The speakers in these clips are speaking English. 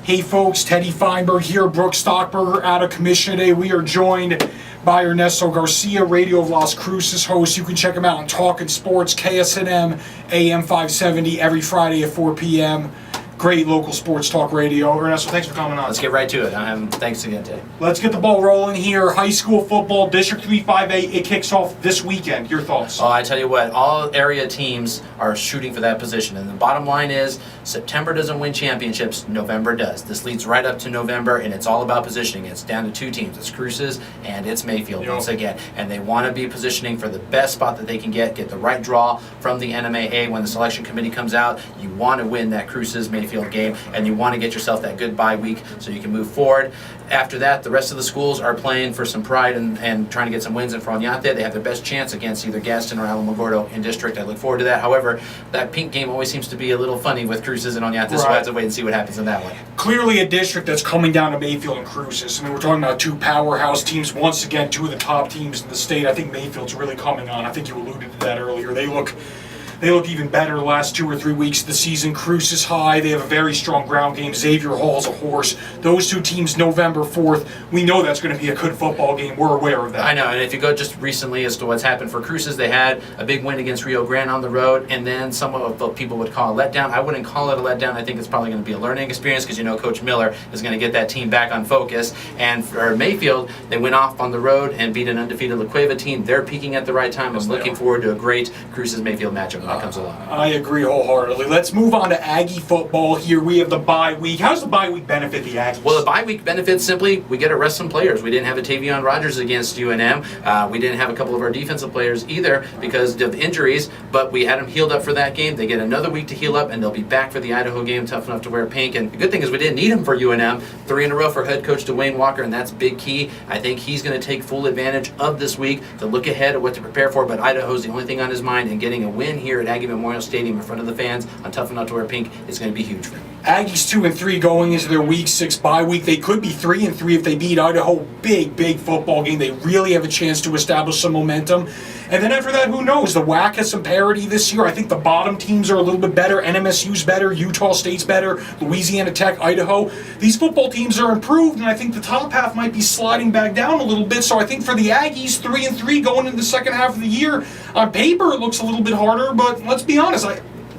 Hey folks, Teddy Feinberg here, Brook Stockburger out of commission today. We are joined by Ernesto Garcia, Radio of Las Cruces host. You can check him out on Talkin' Sports, KSNM, AM 570 every Friday at 4 p.m. Great local sports talk radio. Ernesto, thanks for coming on. Let's get right to it. Thanks again, Teddy. Let's get the ball rolling here. High school football, District 3 5A, it kicks off this weekend. Your thoughts? Oh, I tell you what, all area teams are shooting for that position. And the bottom line is, September doesn't win championships, November does. This leads right up to November, and it's all about positioning. It's down to two teams. It's Cruces and it's Mayfield once again. And they want to be positioning for the best spot that they can get the right draw from the NMAA when the selection committee comes out. You want to win that Cruces Mayfield game, and you want to get yourself that good bye week so you can move forward. After that, the rest of the schools are playing for some pride and trying to get some wins in Froniate. They have their best chance against either Gaston or Alamogordo in district. I look forward to that. However, that pink game always seems to be a little funny with Cruces and Oñate, so I have to wait and see what happens in that one. Clearly a district that's coming down to Mayfield and Cruces. I mean, we're talking about two powerhouse teams. Once again, two of the top teams in the state. I think Mayfield's really coming on. I think you alluded to that earlier. They look even better the last 2 or 3 weeks of the season. Cruces high. They have a very strong ground game. Xavier Hall's a horse. Those two teams, November 4th, we know that's going to be a good football game. We're aware of that. I know, and if you go just recently as to what's happened for Cruces, they had a big win against Rio Grande on the road, and then some of what people would call a letdown. I wouldn't call it a letdown. I think it's probably going to be a learning experience because Coach Miller is going to get that team back on focus. And for Mayfield, they went off on the road and beat an undefeated La Cueva team. They're peaking at the right time. I'm looking forward to a great Cruces-Mayfield matchup when that comes along. I agree wholeheartedly. Let's move on to Aggie football here. We have the bye week. How does the bye week benefit the Aggies? Well, the bye week benefits simply we get to rest some players. We didn't have a Tavion Rogers against UNM. We didn't have a couple of our defensive players either because of injuries, but we had them healed up for that game. They get another week to heal up, and they'll be back for the Idaho game, tough enough to wear pink. And the good thing is we didn't need them for UNM. 3 in a row for head coach Dwayne Walker, and that's big key. I think he's going to take full advantage of this week to look ahead at what to prepare for, but Idaho's the only thing on his mind, and getting a win here at Aggie Memorial Stadium in front of the fans on Tough Enough to Wear Pink is going to be huge for them. Aggies 2-3 going into their week 6 bye week. They could be 3-3 if they beat Idaho. Big football game. They really have a chance to establish some momentum. And then after that, who knows? The WAC has some parity this year. I think the bottom teams are a little bit better. NMSU's better. Utah State's better. Louisiana Tech, Idaho. These football teams are improved, and I think the top half might be sliding back down a little bit. So I think for the Aggies, 3-3 going into the second half of the year, on paper it looks a little bit harder, but let's be honest,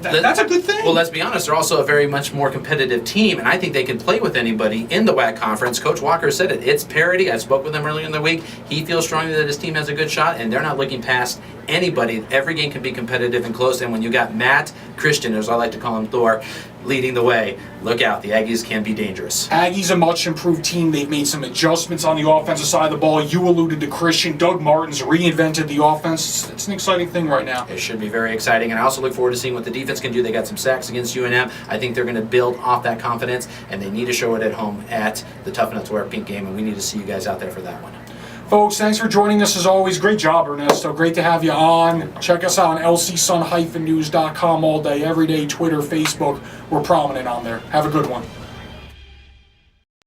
that's a good thing. Well, let's be honest, they're also a very much more competitive team, and I think they can play with anybody in the WAC conference. Coach Walker said it. It's parity. I spoke with him earlier in the week. He feels strongly that his team has a good shot, and they're not looking past anybody. Every game can be competitive and close, and when you got Matt Christian, as I like to call him, Thor, leading the way, look out. The Aggies can be dangerous. Aggies a much improved team. They've made some adjustments on the offensive side of the ball. You alluded to Christian. Doug Martin's reinvented the offense. It's an exciting thing right now. It should be very exciting, and I also look forward to seeing what the defense can do. They got some sacks against UNM. I think they're going to build off that confidence, and they need to show it at home at the Tough Enough to Wear Pink game, and we need to see you guys out there for that one. Folks, thanks for joining us as always. Great job, Ernesto. Great to have you on. Check us out on lcsun-news.com all day, every day, Twitter, Facebook. We're prominent on there. Have a good one.